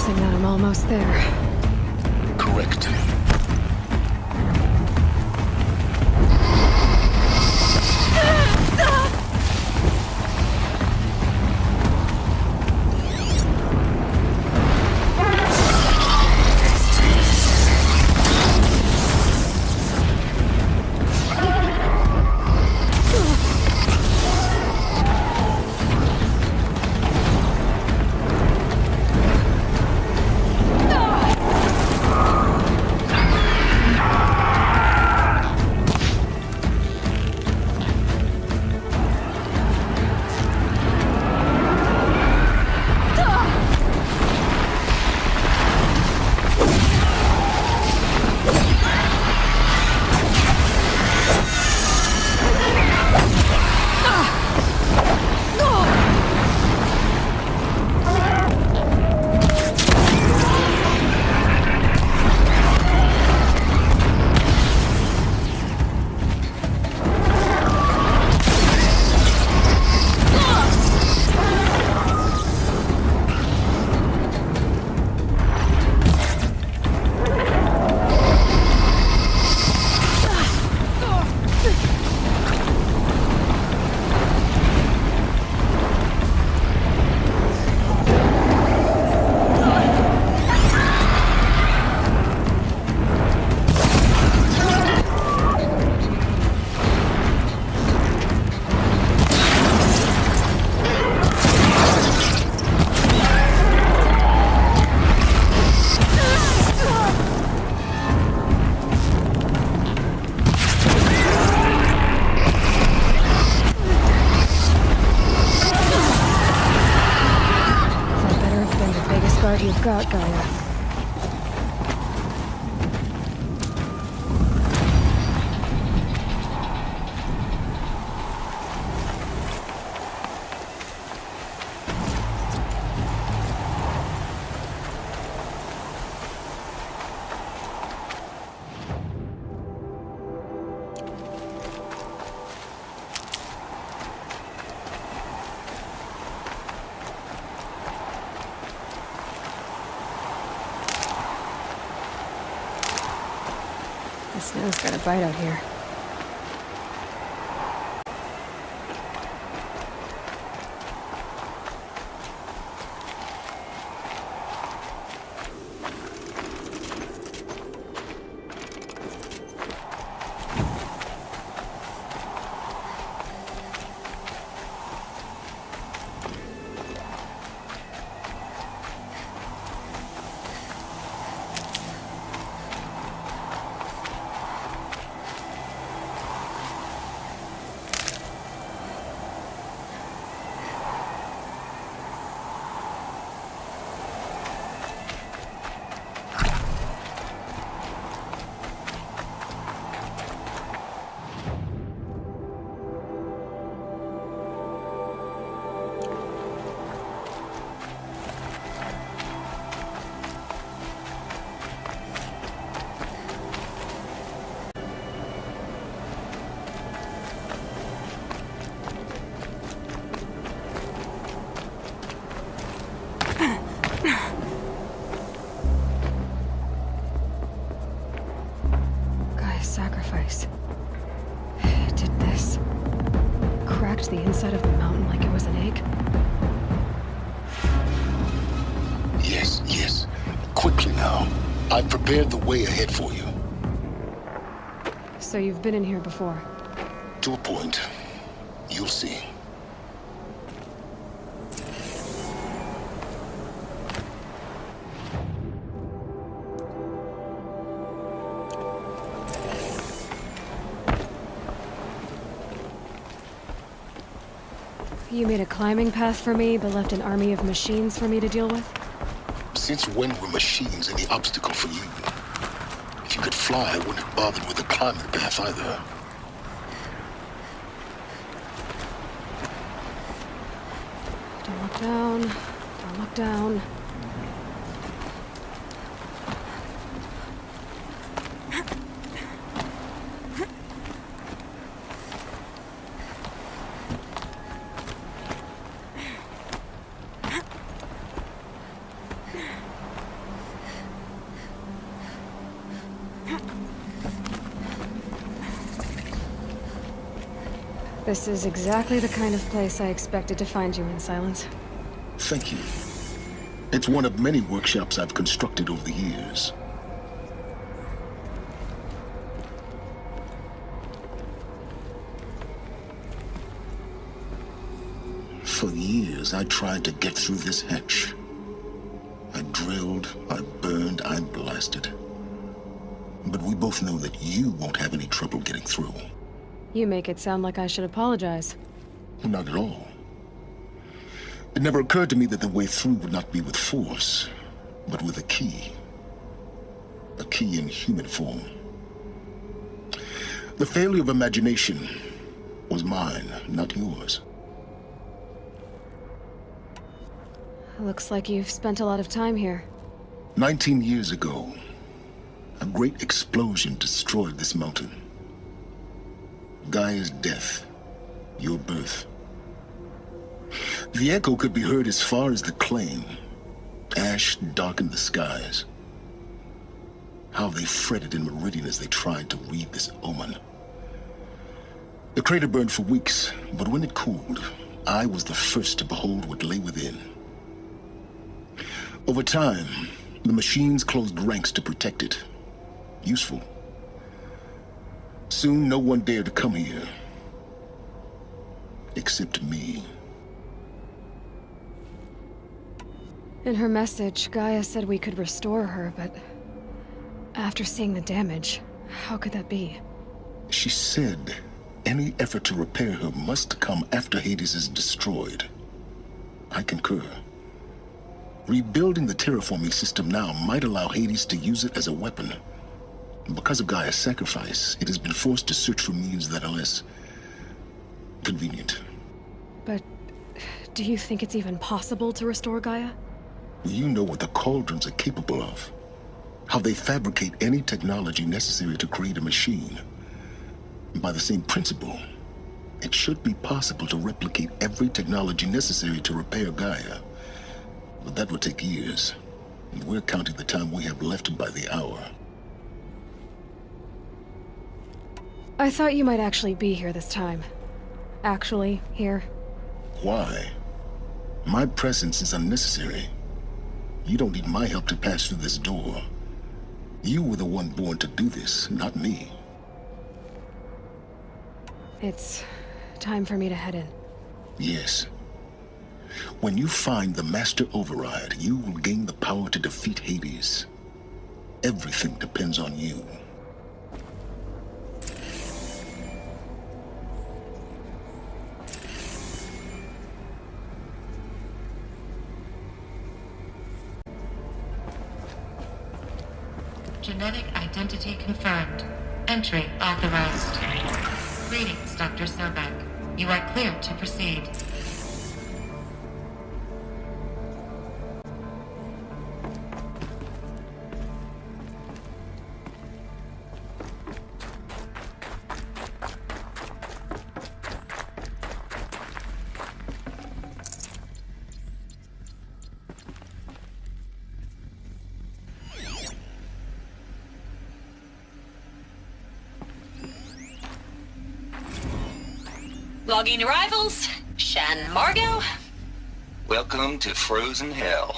Guessing that I'm almost there. Correct. You've got, Gaia. The snow's got a bite out here. Sacrifice. It did this. Cracked the inside of the mountain like it was an egg. Yes, yes. Quickly now. I've prepared the way ahead for you. So you've been in here before? To a point. You'll see. You made a climbing path for me, but left an army of machines for me to deal with? Since when were machines any obstacle for you? If you could fly, I wouldn't have bothered with a climbing path either. Don't look down. Don't look down. This is exactly the kind of place I expected to find you in, Silence. Thank you. It's one of many workshops I've constructed over the years. For years, I tried to get through this hatch. I drilled, I burned, I blasted. But we both know that you won't have any trouble getting through. You make it sound like I should apologize. Not at all. It never occurred to me that the way through would not be with force, but with a key. A key in human form. The failure of imagination was mine, not yours. Looks like you've spent a lot of time here. 19 years ago, a great explosion destroyed this mountain. Gaia's death, your birth. The echo could be heard as far as the claim. Ash darkened the skies. How they fretted in Meridian as they tried to read this omen. The crater burned for weeks, but when it cooled, I was the first to behold what lay within. Over time, the machines closed ranks to protect it. Useful. Soon, no one dared to come here. Except me. In her message, Gaia said we could restore her, but after seeing the damage, how could that be? She said any effort to repair her must come after Hades is destroyed. I concur. Rebuilding the terraforming system now might allow Hades to use it as a weapon. Because of Gaia's sacrifice, it has been forced to search for means that are less convenient. But do you think it's even possible to restore Gaia? You know what the Cauldrons are capable of. How they fabricate any technology necessary to create a machine. By the same principle, it should be possible to replicate every technology necessary to repair Gaia. But that would take years. And we're counting the time we have left by the hour. I thought you might actually be here this time. Actually, here. Why? My presence is unnecessary. You don't need my help to pass through this door. You were the one born to do this, not me. It's time for me to head in. Yes. When you find the Master Override, you will gain the power to defeat Hades. Everything depends on you. Genetic identity confirmed. Entry authorized. Greetings, Dr. Sobek. You are cleared to proceed. Logging arrivals. Shan Margot. Welcome to Frozen Hell.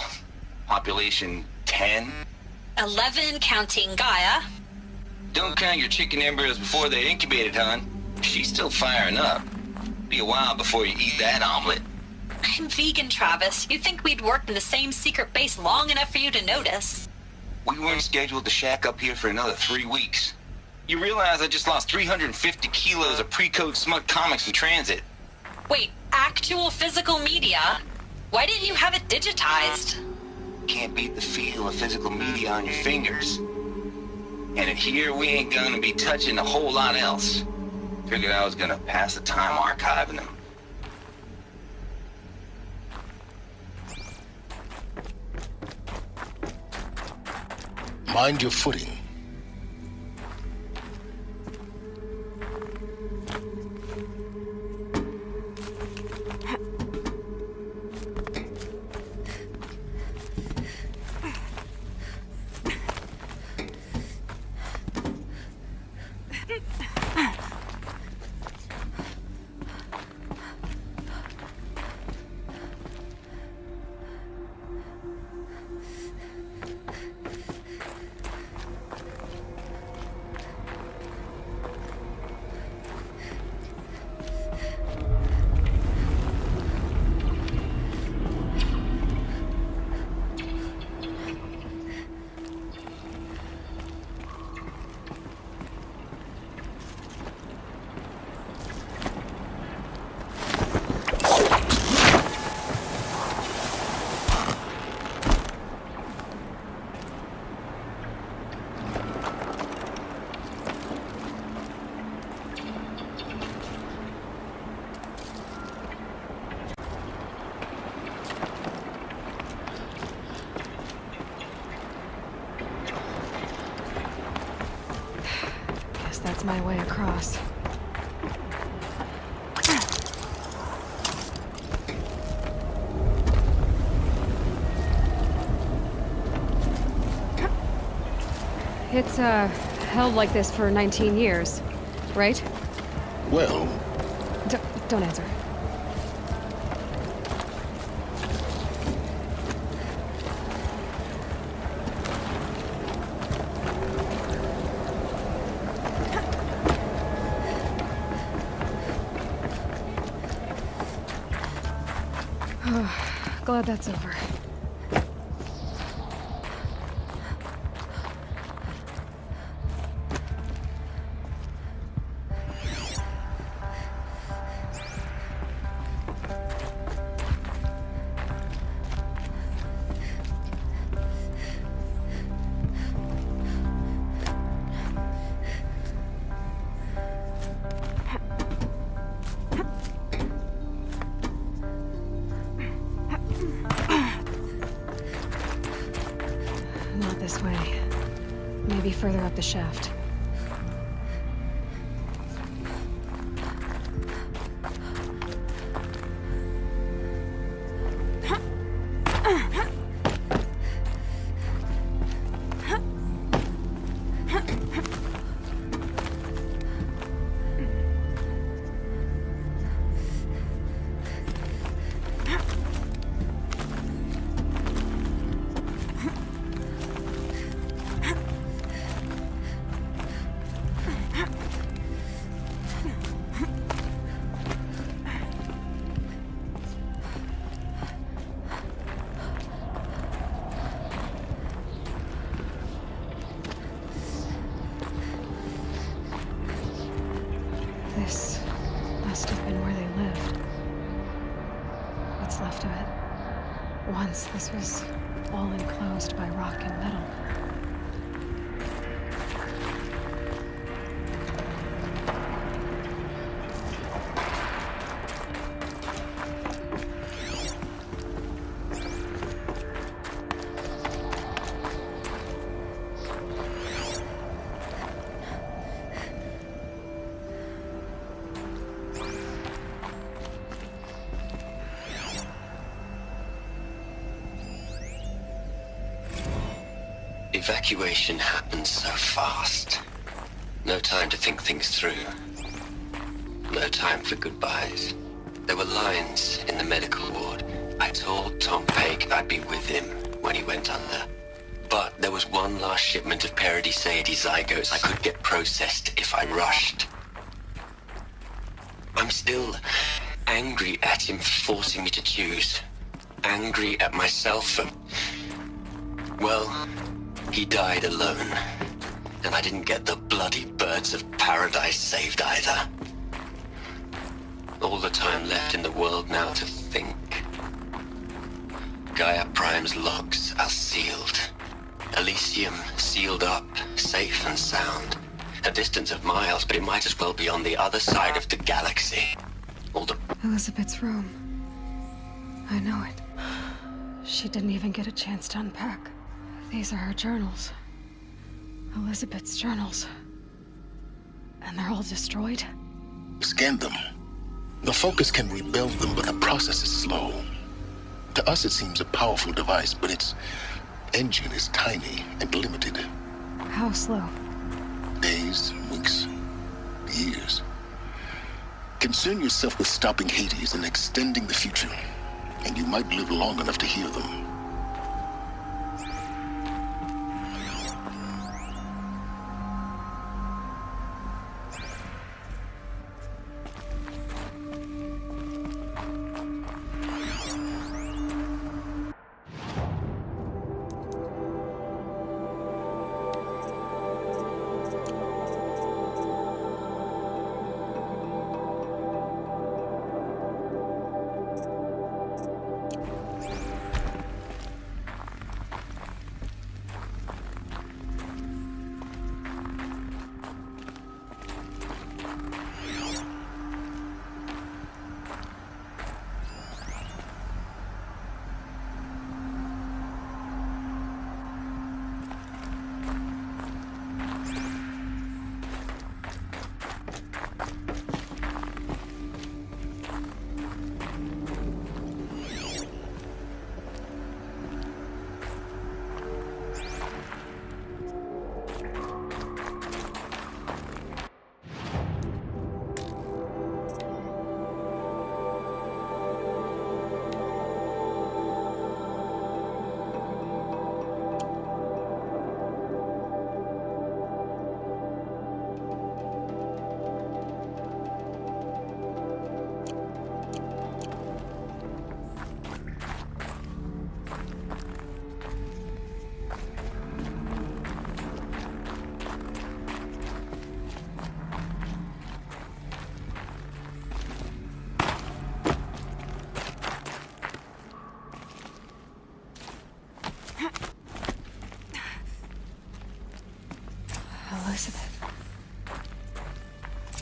Population 10. 11 counting Gaia. Don't count your chicken embryos before they're incubated, hon. She's still firing up. Be a while before you eat that omelet. I'm vegan, Travis. You'd think we'd worked in the same secret base long enough for you to notice. We weren't scheduled to shack up here for another 3 weeks. You realize I just lost 350 kilos of pre-code smut comics in transit. Wait, actual physical media? Why didn't you have it digitized? Can't beat the feel of physical media on your fingers. And in here, we ain't gonna be touching a whole lot else. Figured I was gonna pass the time archiving them. Mind your footing. that's my way across. It's, held like this for 19 years, right? Well, Don't answer. Glad that's over. Not this way. Maybe further up the shaft. This must have been where they lived. What's left of it. Once this was all enclosed by rock and metal. Evacuation happened so fast. No time to think things through. No time for goodbyes. There were lines in the medical ward. I told Tom Pake I'd be with him when he went under. But there was one last shipment of Paradis-Sade zygotes I could get processed if I rushed. I'm still angry at him for forcing me to choose. Angry at myself for... well... he died alone, and I didn't get the bloody birds of paradise saved either. All the time left in the world now to think. Gaia Prime's logs are sealed. Elysium sealed up, safe and sound. A distance of miles, but it might as well be on the other side of the galaxy. All the... Elizabeth's room. I know it. She didn't even get a chance to unpack. These are her journals. Elizabeth's journals. And they're all destroyed? scan them. The Focus can rebuild them, but the process is slow. To us, it seems a powerful device, but its engine is tiny and limited. How slow? Days, weeks, years. Concern yourself with stopping Hades and extending the future, and you might live long enough to hear them.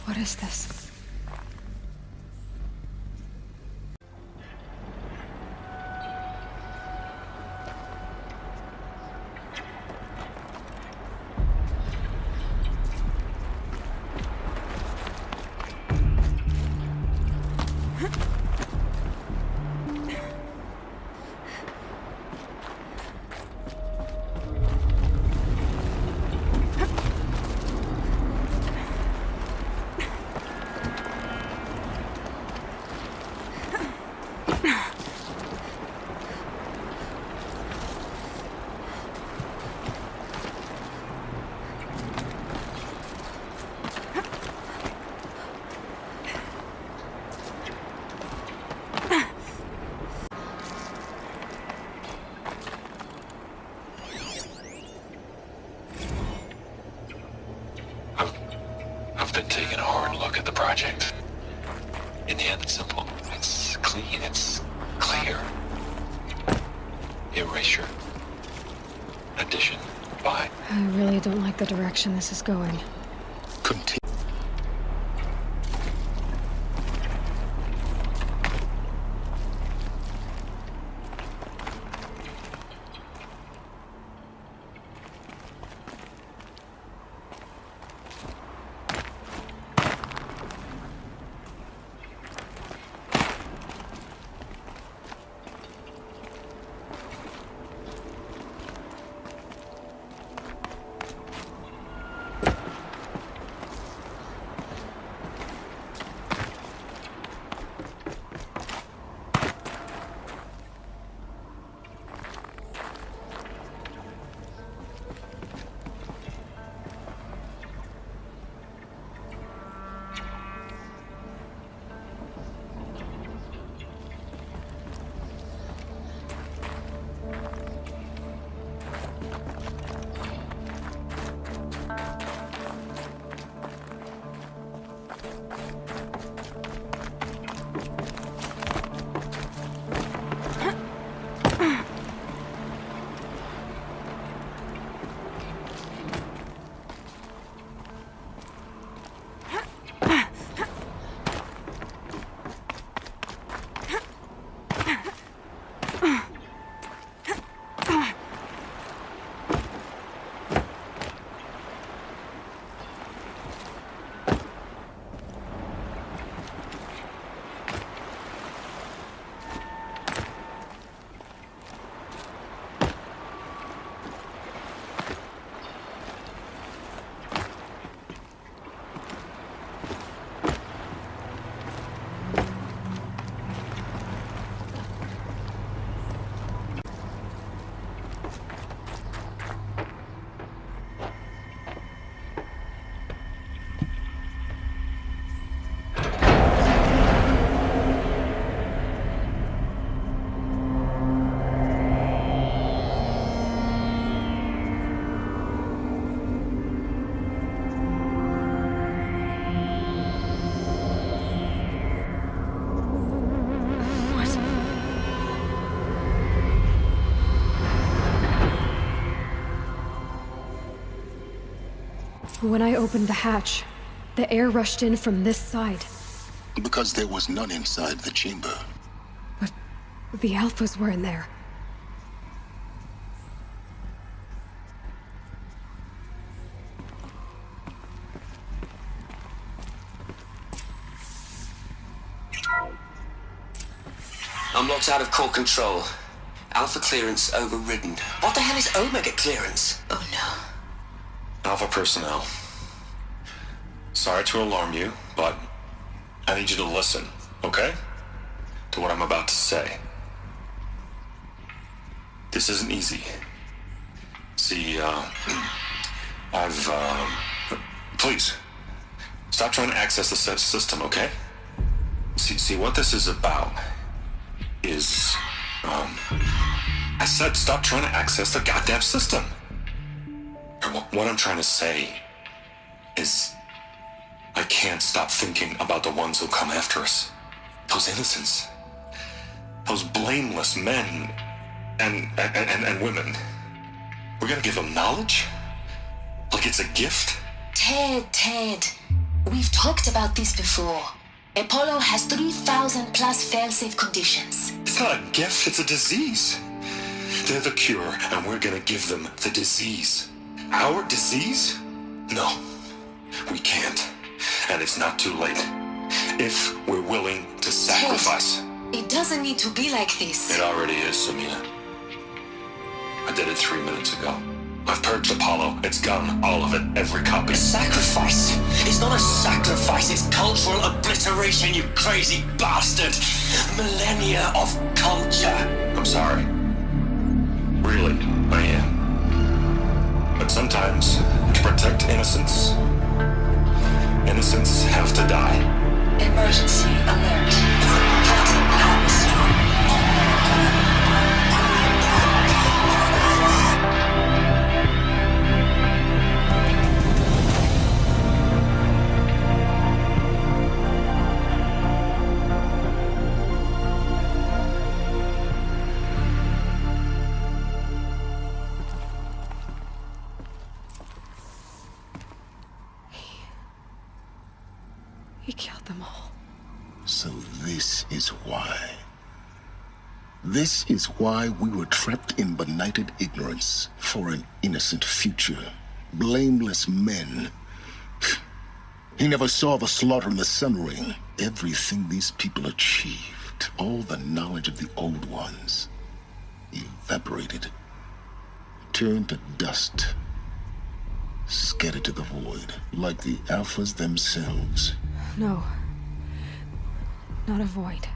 What is this? I've been taking a hard look at the project. In the end, it's simple. It's clean. It's clear. Erasure. Addition. By. I really don't like the direction this is going. Continue. When I opened the hatch, the air rushed in from this side. Because there was none inside the chamber. But the Alphas were in there. I'm locked out of core control. Alpha clearance overridden. What the hell is Omega clearance? Oh no. Alpha personnel. Sorry to alarm you, but I need you to listen, okay? To what I'm about to say. This isn't easy. See, please, stop trying to access the system, okay? See, what this is about is, I said stop trying to access the goddamn system. What I'm trying to say is I can't stop thinking about the ones who come after us. Those innocents. Those blameless men and women. We're gonna give them knowledge? Like it's a gift? Ted. We've talked about this before. Apollo has 3,000 plus failsafe conditions. It's not a gift, it's a disease. They're the cure, and we're gonna give them the disease. Our disease? No, we can't. And it's not too late. If we're willing to sacrifice. It doesn't need to be like this. It already is, Samina. I did it 3 minutes ago. I've purged Apollo. It's gone. All of it. Every copy. Sacrifice? It's not a sacrifice, it's cultural obliteration, you crazy bastard! Millennia of culture! I'm sorry. Really, I am. But sometimes, to protect innocence, innocents have to die. Emergency alert. Cutting atmosphere. He killed them all. So this is why. This is why we were trapped in benighted ignorance for an innocent future. Blameless men. He never saw the slaughter in the Sun Ring. Everything these people achieved, all the knowledge of the old ones, evaporated, turned to dust, scattered to the void, like the Alphas themselves. No. Not a void.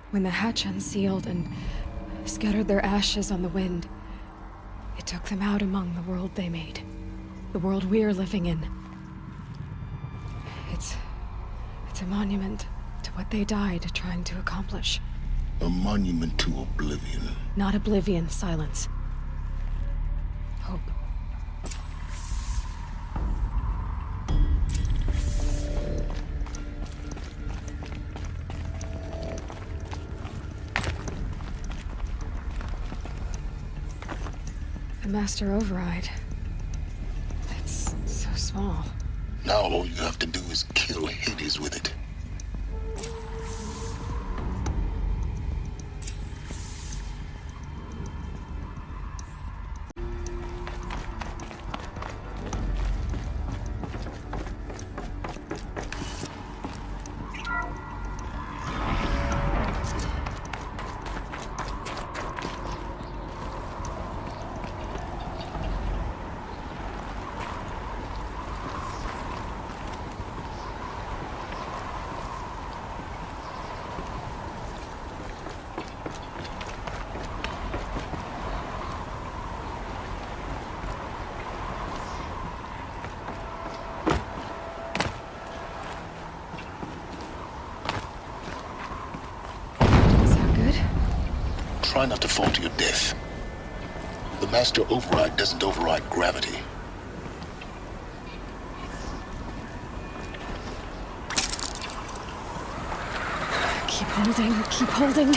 When the hatch unsealed and scattered their ashes on the wind, it took them out among the world they made. The world we're living in. It's a monument to what they died trying to accomplish. A monument to oblivion. Not oblivion, silence. Hope. The master override. It's so small. Now all you have to do is kill Hades with it. Try not to fall to your death. The master override doesn't override gravity. Keep holding, keep holding.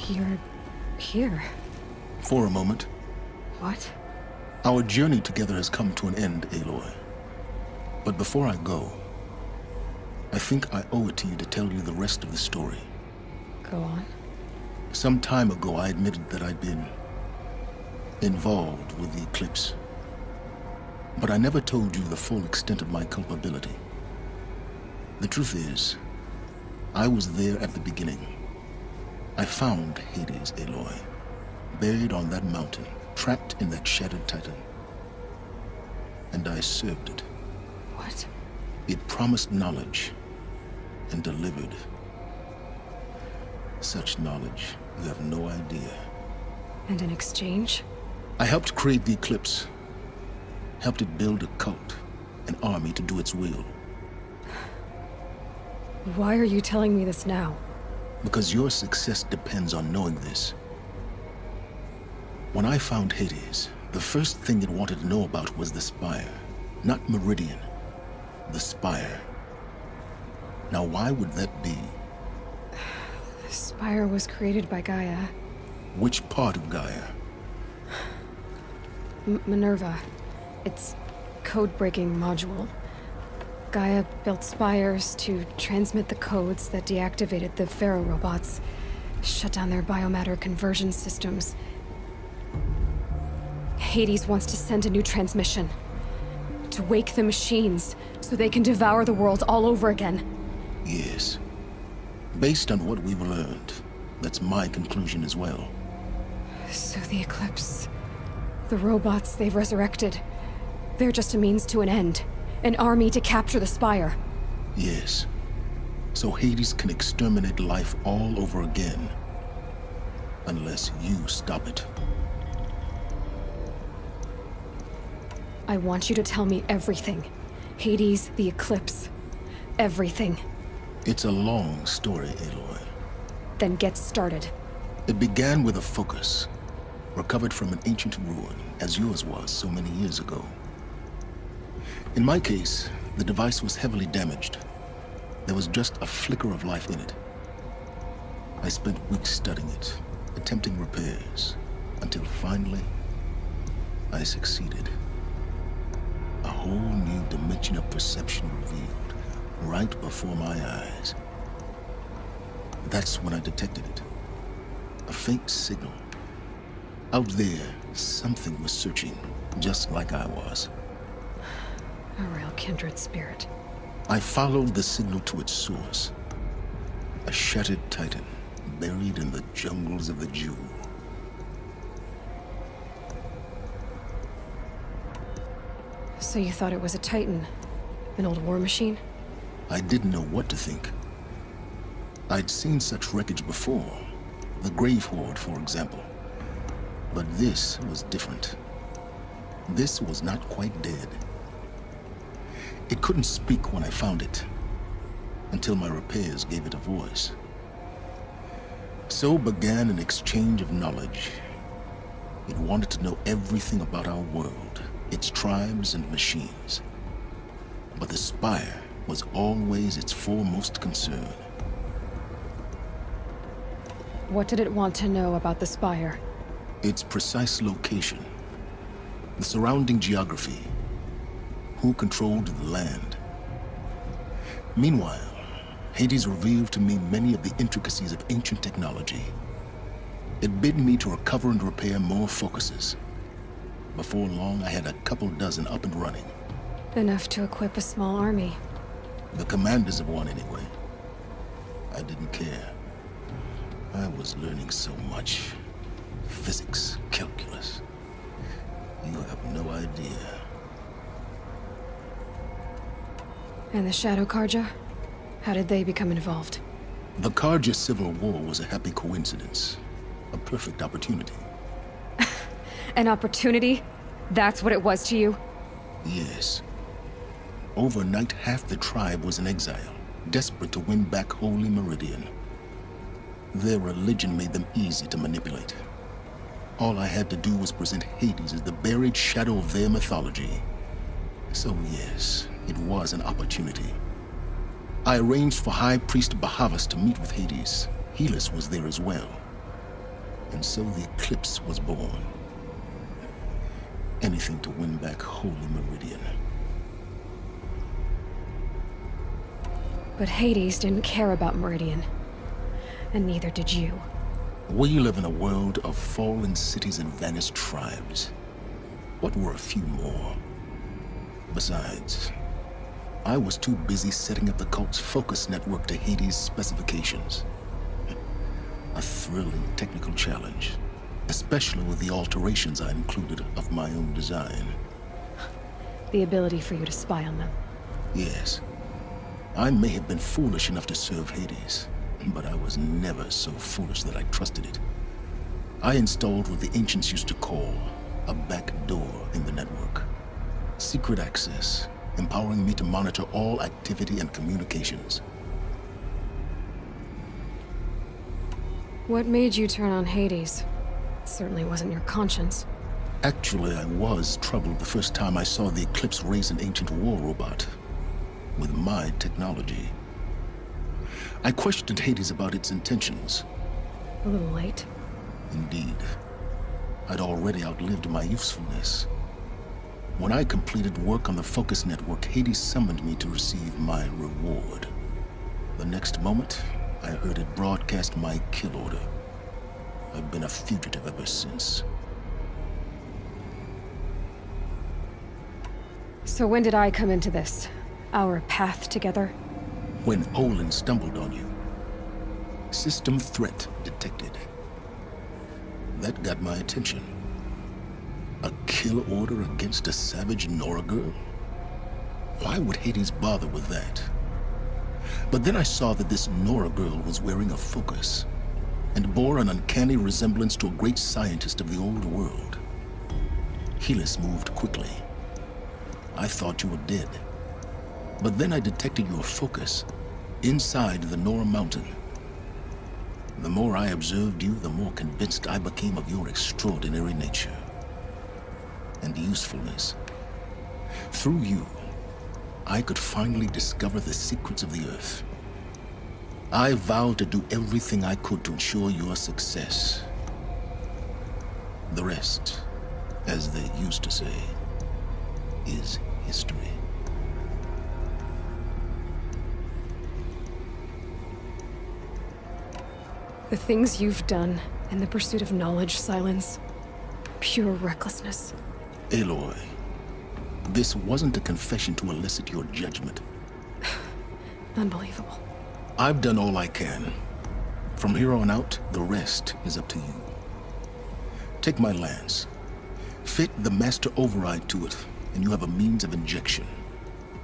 You're here. For a moment. What? Our journey together has come to an end, Aloy. But before I go, I think I owe it to you to tell you the rest of the story. Go on. Some time ago, I admitted that I'd been involved with the eclipse. But I never told you the full extent of my culpability. The truth is, I was there at the beginning. I found Hades, Aloy, buried on that mountain, trapped in that shattered titan. And I served it. What? It promised knowledge and delivered. Such knowledge, you have no idea. And in exchange? I helped create the eclipse. Helped it build a cult, an army to do its will. Why are you telling me this now? Because your success depends on knowing this. When I found Hades, the first thing it wanted to know about was the Spire. Not Meridian. The Spire. Now why would that be? The Spire was created by Gaia. Which part of Gaia? Minerva. Its code-breaking module. Gaia built spires to transmit the codes that deactivated the Pharaoh robots, shut down their biomatter conversion systems. Hades wants to send a new transmission. To wake the machines, so they can devour the world all over again. Yes. Based on what we've learned, that's my conclusion as well. So the Eclipse... the robots they've resurrected... they're just a means to an end. An army to capture the Spire. Yes. So Hades can exterminate life all over again. Unless you stop it. I want you to tell me everything. Hades, the Eclipse. Everything. It's a long story, Aloy. Then get started. It began with a focus, recovered from an ancient ruin, as yours was so many years ago. In my case, the device was heavily damaged. There was just a flicker of life in it. I spent weeks studying it, attempting repairs, until finally, I succeeded. A whole new dimension of perception revealed, right before my eyes. That's when I detected it. A faint signal. Out there, something was searching, just like I was. A real kindred spirit. I followed the signal to its source. A shattered titan, buried in the jungles of the Jewel. So you thought it was a titan? An old war machine? I didn't know what to think. I'd seen such wreckage before. The Grave Horde, for example. But this was different. This was not quite dead. It couldn't speak when I found it, until my repairs gave it a voice. So began an exchange of knowledge. It wanted to know everything about our world, its tribes and machines. But the Spire was always its foremost concern. What did it want to know about the Spire? Its precise location, the surrounding geography, who controlled the land. Meanwhile, Hades revealed to me many of the intricacies of ancient technology. It bid me to recover and repair more focuses. Before long, I had a couple dozen up and running. Enough to equip a small army. The commanders of one, anyway. I didn't care. I was learning so much. Physics, calculus. You have no idea. And the Shadow Karja? How did they become involved? The Karja Civil War was a happy coincidence. A perfect opportunity. An opportunity? That's what it was to you? Yes. Overnight, half the tribe was in exile, desperate to win back Holy Meridian. Their religion made them easy to manipulate. All I had to do was present Hades as the buried shadow of their mythology. So yes, it was an opportunity. I arranged for High Priest Bahavas to meet with Hades. Helis was there as well. And so the Eclipse was born. Anything to win back Holy Meridian. But Hades didn't care about Meridian. And neither did you. We live in a world of fallen cities and vanished tribes. What were a few more? Besides, I was too busy setting up the cult's focus network to Hades' specifications. A thrilling technical challenge, especially with the alterations I included of my own design. The ability for you to spy on them. Yes. I may have been foolish enough to serve Hades, but I was never so foolish that I trusted it. I installed what the ancients used to call a back door in the network. Secret access, empowering me to monitor all activity and communications. What made you turn on Hades? It certainly wasn't your conscience. Actually, I was troubled the first time I saw the Eclipse raise an ancient war robot with my technology. I questioned Hades about its intentions. A little late. Indeed. I'd already outlived my usefulness. When I completed work on the Focus Network, Hades summoned me to receive my reward. The next moment, I heard it broadcast my kill order. I've been a fugitive ever since. So when did I come into this? Our path together? When Olin stumbled on you. System threat detected. That got my attention. A kill order against a savage Nora girl? Why would Hades bother with that? But then I saw that this Nora girl was wearing a focus and bore an uncanny resemblance to a great scientist of the old world. Helis moved quickly. I thought you were dead. But then I detected your focus inside the Nora mountain. The more I observed you, the more convinced I became of your extraordinary nature and usefulness. Through you, I could finally discover the secrets of the Earth. I vowed to do everything I could to ensure your success. The rest, as they used to say, is history. The things you've done in the pursuit of knowledge, Silence. Pure recklessness. Aloy, this wasn't a confession to elicit your judgment. Unbelievable. I've done all I can. From here on out, the rest is up to you. Take my lance. Fit the master override to it, and you have a means of injection.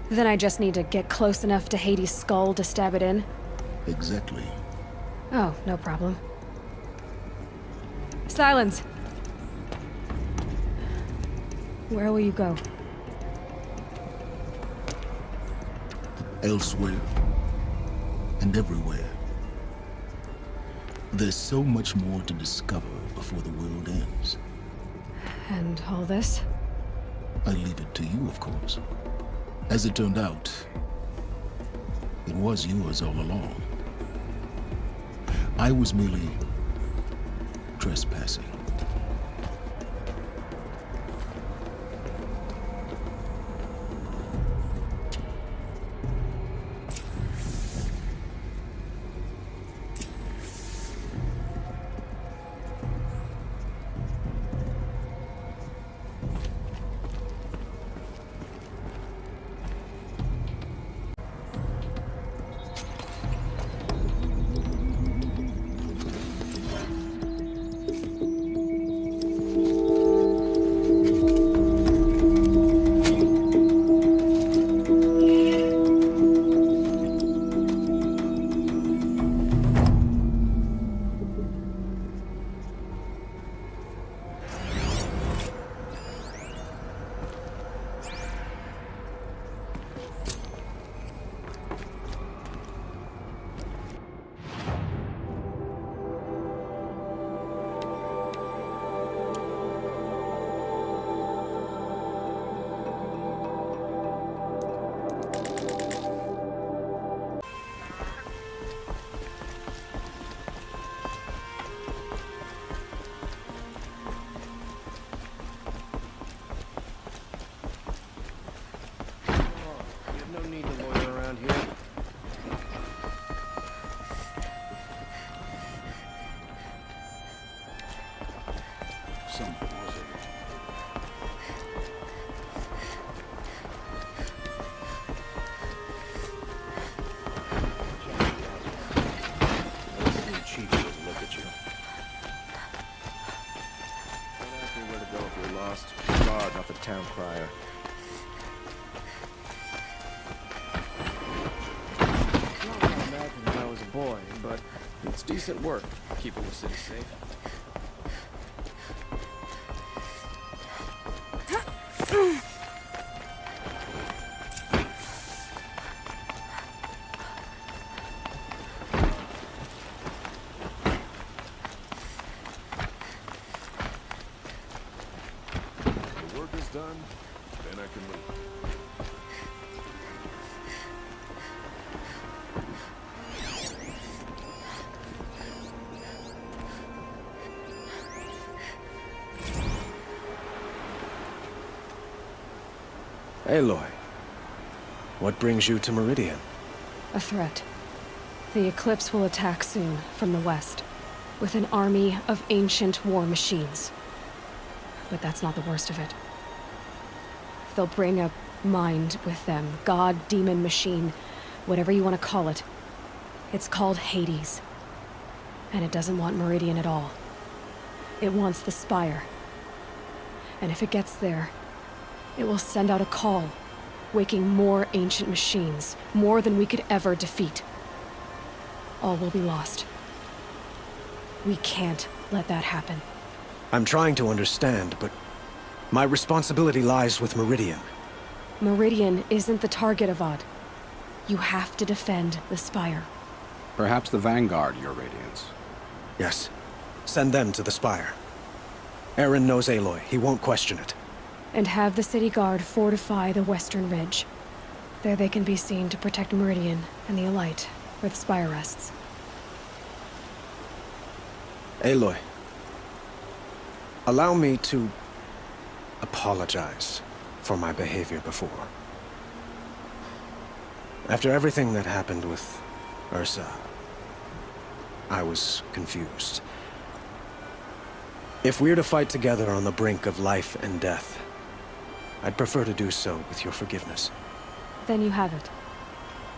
Then I just need to get close enough to Hades' skull to stab it in? Exactly. Oh, no problem. Silence! Where will you go? Elsewhere. And everywhere. There's so much more to discover before the world ends. And all this? I leave it to you, of course. As it turned out, it was yours all along. I was merely trespassing. Some bullshit. Chief doesn't look at you. Don't ask me where to go if you're lost. Guard, not the town crier. It's not what I imagined when I was a boy, but it's decent work keeping the city safe. The work is done, then I can leave. Aloy, what brings you to Meridian? A threat. The Eclipse will attack soon, from the west, with an army of ancient war machines. But that's not the worst of it. They'll bring a mind with them, god, demon, machine, whatever you want to call it. It's called Hades. And it doesn't want Meridian at all. It wants the Spire. And if it gets there, it will send out a call, waking more ancient machines, more than we could ever defeat. All will be lost. We can't let that happen. I'm trying to understand, but my responsibility lies with Meridian. Meridian isn't the target, Avad. You have to defend the Spire. Perhaps the Vanguard, Your Radiance. Yes. Send them to the Spire. Aaron knows Aloy. He won't question it. And have the City Guard fortify the Western Ridge. There they can be seen to protect Meridian and the Elite, where the Spire rests. Aloy, allow me to apologize for my behavior before. After everything that happened with Ursa, I was confused. If we're to fight together on the brink of life and death, I'd prefer to do so with your forgiveness. Then you have it.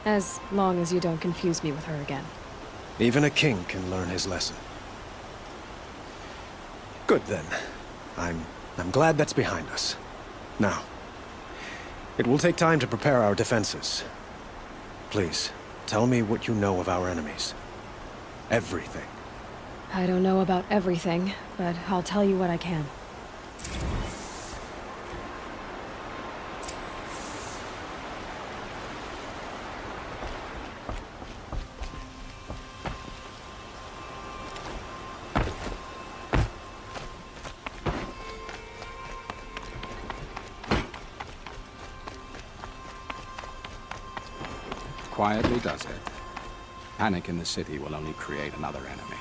As long as you don't confuse me with her again. Even a king can learn his lesson. Good then. I'm glad that's behind us. Now, it will take time to prepare our defenses. Please, tell me what you know of our enemies. Everything. I don't know about everything, but I'll tell you what I can. Quietly does it. Panic in the city will only create another enemy.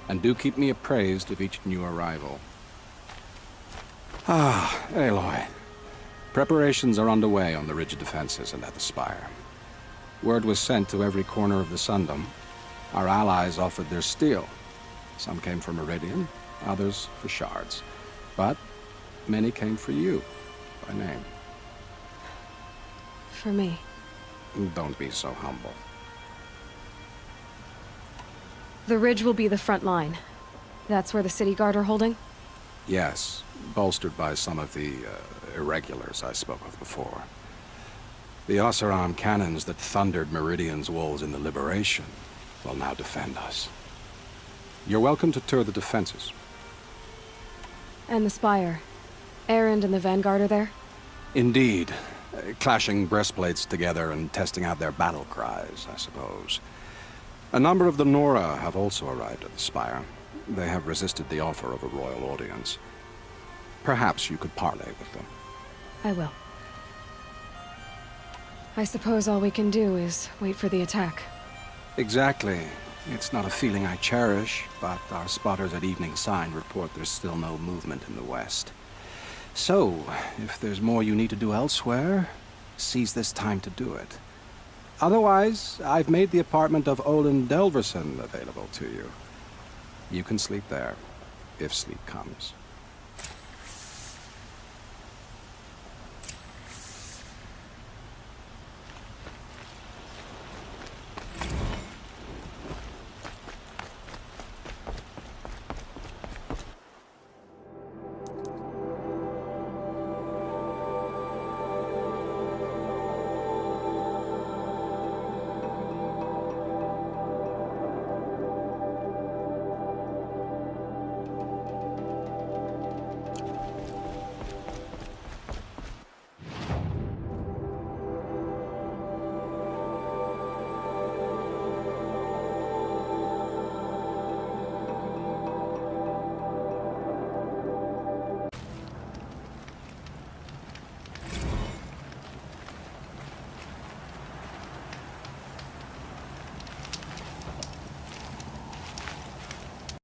And do keep me appraised of each new arrival. Ah, Aloy. Preparations are underway on the ridge defenses and at the Spire. Word was sent to every corner of the Sundom. Our allies offered their steel. Some came for Meridian, others for shards. But many came for you, by name. For me. Don't be so humble. The ridge will be the front line. That's where the City Guard are holding? Yes, bolstered by some of the irregulars I spoke of before. The Oseram cannons that thundered Meridian's walls in the Liberation will now defend us. You're welcome to tour the defenses. And the Spire. Erend and the Vanguard are there? Indeed. Clashing breastplates together and testing out their battle cries, I suppose. A number of the Nora have also arrived at the Spire. They have resisted the offer of a royal audience. Perhaps you could parley with them. I will. I suppose all we can do is wait for the attack. Exactly. It's not a feeling I cherish, but our spotters at Evening Sign report there's still no movement in the west. So, if there's more you need to do elsewhere, seize this time to do it. Otherwise, I've made the apartment of Olin Delverson available to you. You can sleep there, if sleep comes.